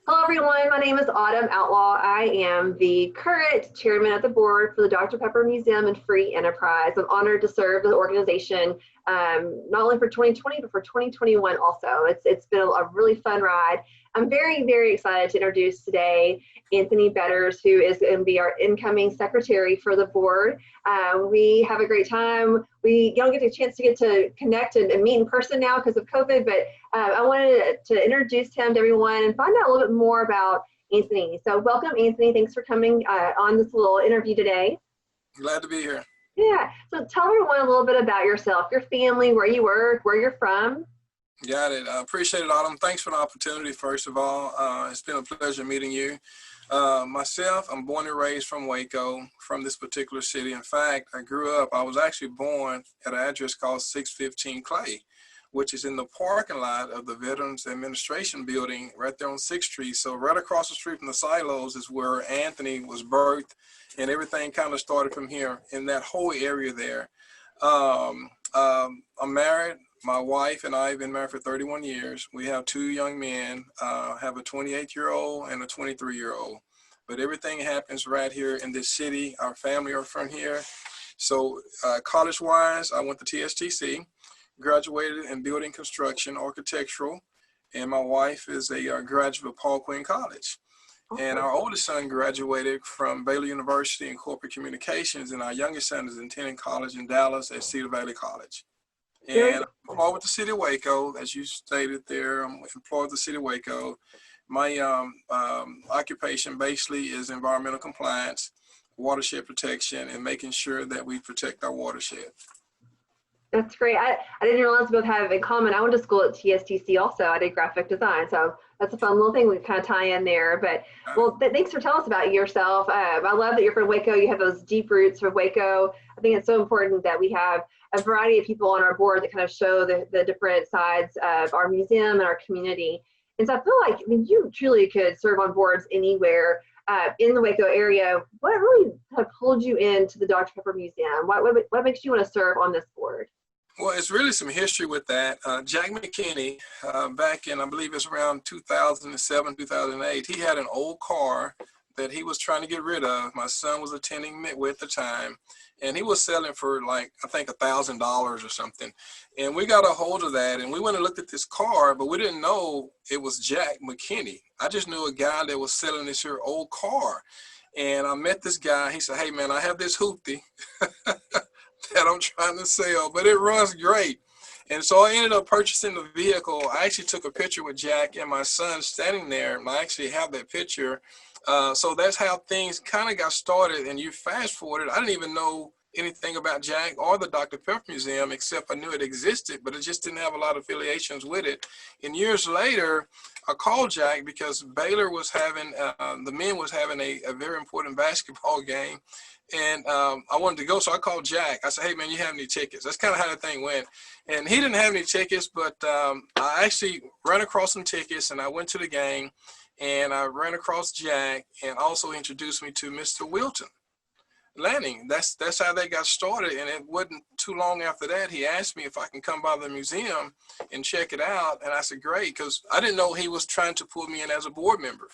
Hello, everyone. My name is Autumn Outlaw. I am the current chairman of the board for the Dr. Pepper Museum and Free Enterprise. I'm honored to serve the organization not only for 2020, but for 2021 also. It's been a really fun ride. I'm very, very excited to introduce today Anthony Betters, who is going to be our incoming secretary for the board. We have a great time. We don't get a chance to connect and meet in person now because of COVID, but I wanted to introduce him to everyone and find out a little bit more about Anthony. So welcome, Anthony. Thanks for coming on this little interview today. Glad to be here. Yeah. So tell everyone a little bit about yourself, your family, where you work, where you're from. Got it. I appreciate it, Autumn. Thanks for the opportunity, first of all. It's been a pleasure meeting you. Myself, I'm born and raised from Waco, from this particular city. In fact, I was actually born at an address called 615 Clay, which is in the parking lot of the Veterans Administration building right there on 6th Street. So right across the street from the silos is where Anthony was birthed, and everything kind of started from here in that whole area there. I'm married. My wife and I have been married for 31 years. We have two young men, have a 28-year-old and a 23-year-old. But everything happens right here in this city. Our family are from here. So college-wise, I went to TSTC, graduated in building construction, architectural, and my wife is a graduate of Paul Quinn College. And our oldest son graduated from Baylor University in corporate communications, and our youngest son is attending college in Dallas at Cedar Valley College. And I'm employed with the city of Waco, as you stated there. I'm employed with the city of Waco. My occupation basically is environmental compliance, watershed protection, and making sure that we protect our watershed. That's great. I didn't realize we both have in common. I went to school at TSTC also. I did graphic design. So that's a fun little thing we kind of tie in there. But well, thanks for telling us about yourself. I love that you're from Waco. You have those deep roots from Waco. I think it's so important that we have a variety of people on our board that kind of show the different sides of our museum and our community. And so I feel like, you truly could serve on boards anywhere in the Waco area. What really kind of pulled you into the Dr. Pepper Museum? What makes you want to serve on this board? Well, it's really some history with that. Jack McKinney, back in, I believe it's around 2007, 2008, he had an old car that he was trying to get rid of. My son was attending with at the time, and he was selling for like, I think $1,000 or something. And we got a hold of that, and we went and looked at this car, but we didn't know it was Jack McKinney. I just knew a guy that was selling this here old car. And I met this guy. He said, "Hey man, I have this hoopty that I'm trying to sell, but it runs great." And so I ended up purchasing the vehicle. I actually took a picture with Jack and my son standing there, and I actually have that picture. So that's how things kind of got started. And you fast forwarded, I didn't even know anything about Jack or the Dr. Pepper Museum, except I knew it existed, but it just didn't have a lot of affiliations with it. And years later, I called Jack because Baylor was having, the men was having a very important basketball game. And I wanted to go, so I called Jack. I said, "Hey man, you have any tickets?" That's kind of how the thing went. And he didn't have any tickets, but I actually ran across some tickets, and I went to the game, and I ran across Jack, and also introduced me to Mr. Wilton Lanning. That's how that got started. And it wasn't too long after that, he asked me if I can come by the museum and check it out. And I said, great, because I didn't know he was trying to pull me in as a board member.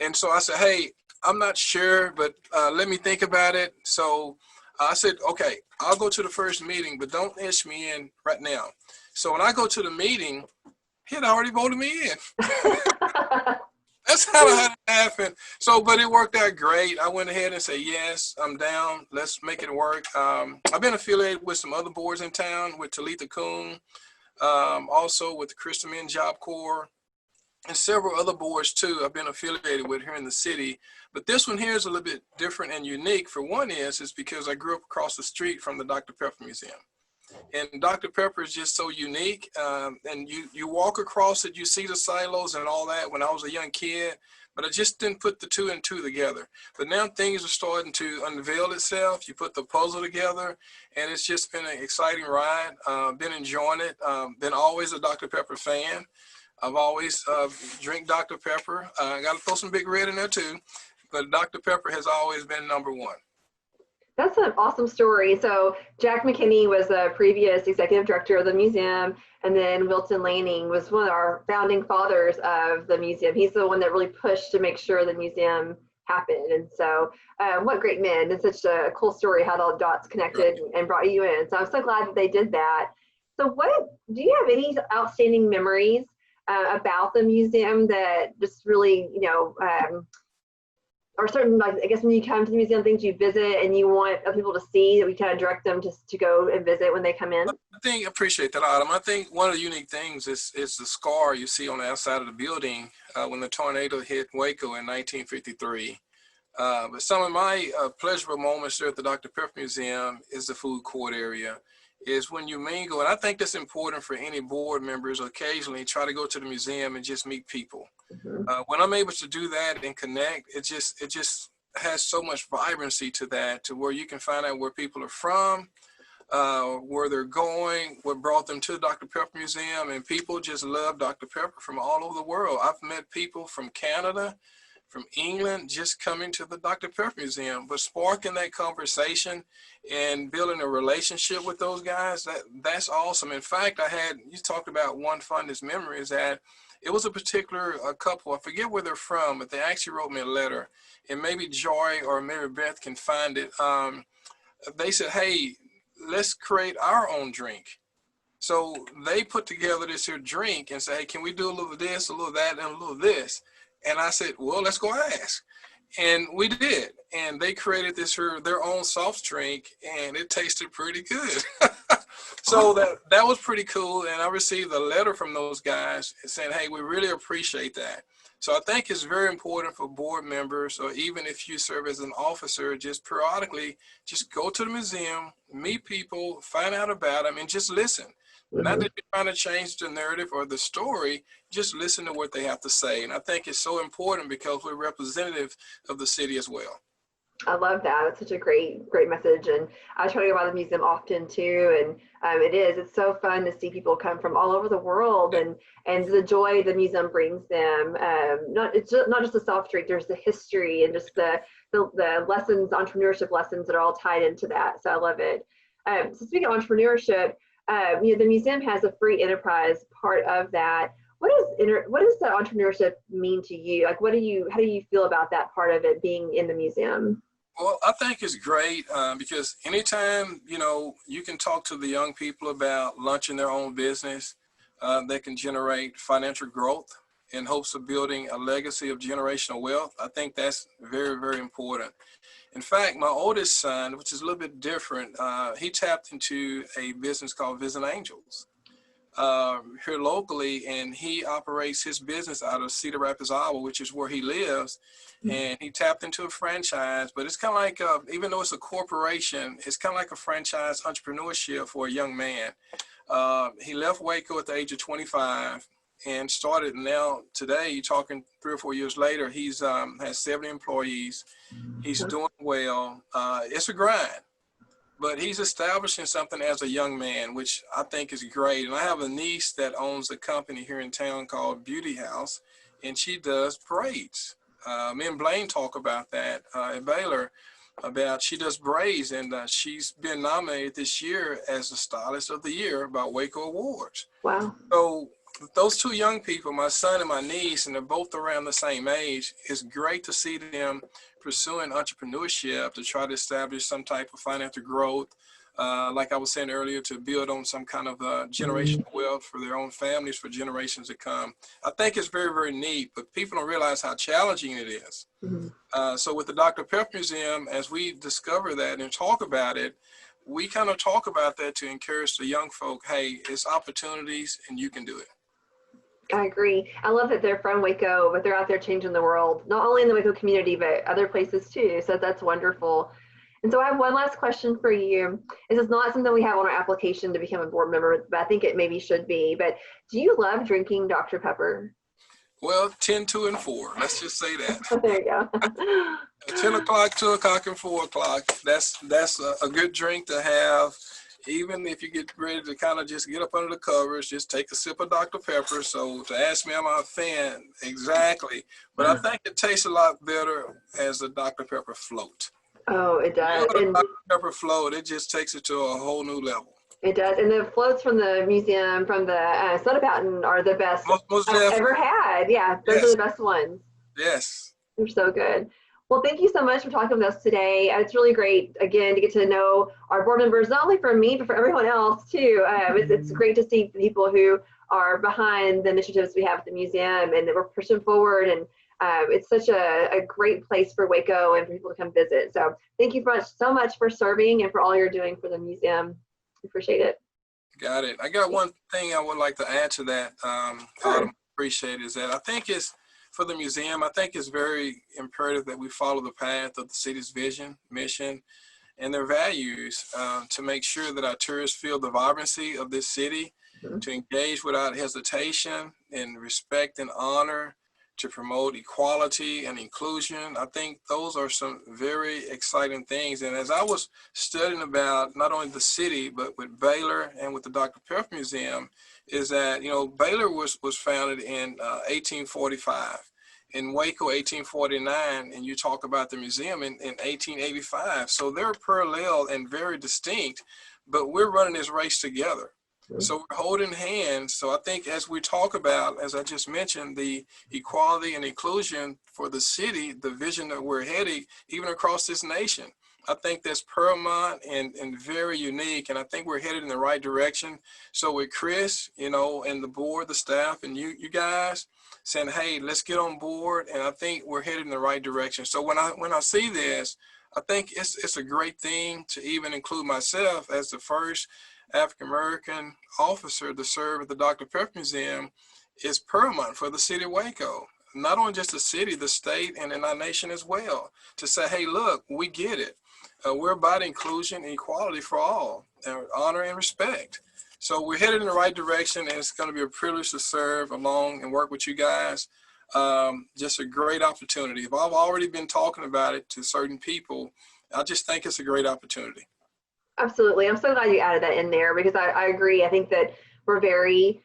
And so I said, "Hey, I'm not sure, but let me think about it." So I said, "Okay, I'll go to the first meeting, but don't itch me in right now." So when I go to the meeting, he had already voted me in. That's how it happened. So, but it worked out great. I went ahead and said, "Yes, I'm down. Let's make it work." I've been affiliated with some other boards in town, with Talitha Kuhn, also with the Christian Men Job Corps, and several other boards too I've been affiliated with here in the city. But this one here is a little bit different and unique. For one is because I grew up across the street from the Dr. Pepper Museum. And Dr. Pepper is just so unique. And you walk across it, you see the silos and all that when I was a young kid, but I just didn't put the two and two together. But now things are starting to unveil itself. You put the puzzle together, and it's just been an exciting ride. Been enjoying it. Been always a Dr. Pepper fan. I've always drink Dr. Pepper. I got to throw some Big Red in there too, but Dr. Pepper has always been number one. That's an awesome story. So Jack McKinney was the previous executive director of the museum, and then Wilton Lanning was one of our founding fathers of the museum. He's the one that really pushed to make sure the museum happened. And so what great men. It's such a cool story how all the dots connected and brought you in. So I'm so glad that they did that. So do you have any outstanding memories about the museum that just really, or certain, like, I guess when you come to the museum, things you visit and you want people to see, that we kind of direct them to go and visit when they come in? I appreciate that, Autumn. I think one of the unique things is the scar you see on the outside of the building when the tornado hit Waco in 1953. But some of my pleasurable moments there at the Dr. Pepper Museum is the food court area, is when you mingle. And I think that's important for any board members. Occasionally try to go to the museum and just meet people. When I'm able to do that and connect, it just has so much vibrancy to that, to where you can find out where people are from, where they're going, what brought them to the Dr. Pepper Museum, and people just love Dr. Pepper from all over the world. I've met people from Canada, from England, just coming to the Dr. Pepper Museum, but sparking that conversation and building a relationship with those guys, that's awesome. In fact, you talked about one fondest memory, is that it was a particular couple, I forget where they're from, but they actually wrote me a letter, and maybe Joy or Mary Beth can find it. They said, hey, let's create our own drink. So they put together this here drink and say, hey, can we do a little of this, a little of that, and a little of this? And I said, well, let's go ask. And we did. And they created their own soft drink, and it tasted pretty good. So that was pretty cool. And I received a letter from those guys saying, hey, we really appreciate that. So I think it's very important for board members, or even if you serve as an officer, just periodically just go to the museum, meet people, find out about them, and just listen. Not that you're trying to change the narrative or the story, just listen to what they have to say. And I think it's so important because we're representative of the city as well. I love that. It's such a great message. And I try to go by the museum often too. And it's so fun to see people come from all over the world, and the joy the museum brings them. It's not just the soft drink, there's the history and just the lessons, entrepreneurship lessons that are all tied into that. So I love it. So speaking of entrepreneurship, the museum has a free enterprise part of that. What does the entrepreneurship mean to you? Like, how do you feel about that part of it being in the museum? Well, I think it's great because anytime, you can talk to the young people about launching their own business, that can generate financial growth in hopes of building a legacy of generational wealth. I think that's very, very important. In fact, my oldest son, which is a little bit different, he tapped into a business called Visit Angels here locally, and he operates his business out of Cedar Rapids, Iowa, which is where he lives. And he tapped into a franchise, but it's kind of like, even though it's a corporation, it's kind of like a franchise entrepreneurship for a young man. He left Waco at the age of 25 and started. Now today, you're talking 3 or 4 years later, he's has 70 employees. He's doing well. It's a grind, but he's establishing something as a young man, which I think is great. And I have a niece that owns a company here in town called Beauty House, and she does braids. Me and Blaine talk about that at Baylor, she does braids, and she's been nominated this year as the Stylist of the Year by Waco Awards. Wow. So those two young people, my son and my niece, and they're both around the same age, it's great to see them pursuing entrepreneurship to try to establish some type of financial growth. Like I was saying earlier, to build on some kind of generational wealth for their own families for generations to come. I think it's very, very neat, but people don't realize how challenging it is. So with the Dr. Pepper Museum, as we discover that and talk about it, we kind of talk about that to encourage the young folk, hey, it's opportunities and you can do it. I agree. I love that they're from Waco, but they're out there changing the world, not only in the Waco community, but other places too. So that's wonderful. And so I have one last question for you. This is not something we have on our application to become a board member, but I think it maybe should be. But do you love drinking Dr. Pepper? Well, 10, 2, and 4. Let's just say that. There you go. 10 o'clock, 2 o'clock, and 4 o'clock. That's a good drink to have. Even if you get ready to kind of just get up under the covers, just take a sip of Dr. Pepper. So to ask me, I'm not a fan, exactly. But I think it tastes a lot better as a Dr. Pepper float. Oh, it You does. know, the And Dr. Pepper float, it just takes it to a whole new level. it does. And the floats from the museum, from the soda fountain, are the best Most I've ever definitely. had. Yeah, those are Yes, the best ones. yes. They're so good. Well, thank you so much for talking with us today. It's really great, again, to get to know our board members, not only for me, but for everyone else, too. It's great to see people who are behind the initiatives we have at the museum and that we're pushing forward. And it's such a great place for Waco and for people to come visit. So thank you so much for serving and for all you're doing for the museum. Appreciate it. Got it. I got one thing I would like to add to that, Sure. Autumn, appreciate, is that I think it's, for the museum, I think it's very imperative that we follow the path of the city's vision, mission, and their values to make sure that our tourists feel the vibrancy of this city, Mhm. to engage without hesitation in respect and honor, to promote equality and inclusion. I think those are some very exciting things. And as I was studying about not only the city, but with Baylor and with the Dr. Pepper Museum, is that, Baylor was founded in 1845. In Waco, 1849, and you talk about the museum in 1885. So they're parallel and very distinct, but we're running this race together. So we're holding hands. So I think as we talk about, as I just mentioned, the equality and inclusion for the city, the vision that we're heading, even across this nation, I think that's paramount and very unique. And I think we're headed in the right direction. So with Chris, and the board, the staff, and you guys saying, hey, let's get on board. And I think we're headed in the right direction. So when I see this, I think it's a great thing to even include myself as the first African-American officer to serve at the Dr. Pepper Museum is paramount for the city of Waco. Not only just the city, the state, and in our nation as well. To say, hey, look, we get it. We're about inclusion and equality for all, honor and respect. So we're headed in the right direction, and it's going to be a privilege to serve along and work with you guys. Just a great opportunity. If I've already been talking about it to certain people, I just think it's a great opportunity. Absolutely. I'm so glad you added that in there because I agree. I think that we're very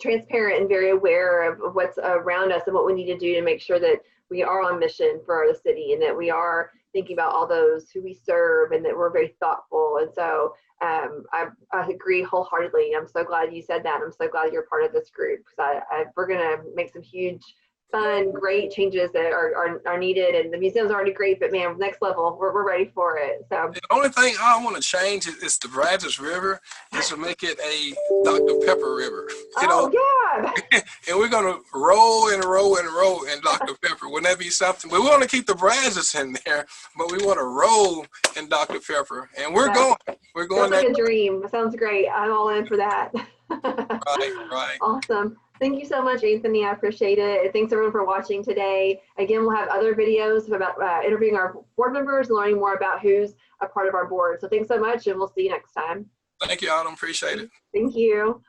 transparent and very aware of what's around us and what we need to do to make sure that we are on mission for the city and that we are thinking about all those who we serve and that we're very thoughtful. And so I agree wholeheartedly. I'm so glad you said that. I'm so glad you're part of this group because we're going to make some huge fun, great changes that are needed. And the museum's already great, but man, next level, we're ready for it. So the only thing I want to change is the Brazos River is to make it a Dr. Pepper River, oh yeah. and we're going to roll and roll and roll in Dr. Pepper. Wouldn't that be something? We want to keep the Brazos in there, but we want to roll in Dr. Pepper, and we're That going. We're going sounds like that a dream. Sounds great. I'm all in for that. right, right. Awesome. Thank you so much, Anthony. I appreciate it. Thanks everyone for watching today. Again, we'll have other videos about interviewing our board members and learning more about who's a part of our board. So thanks so much, and we'll see you next time. Thank you, Autumn. Appreciate it. Thank you.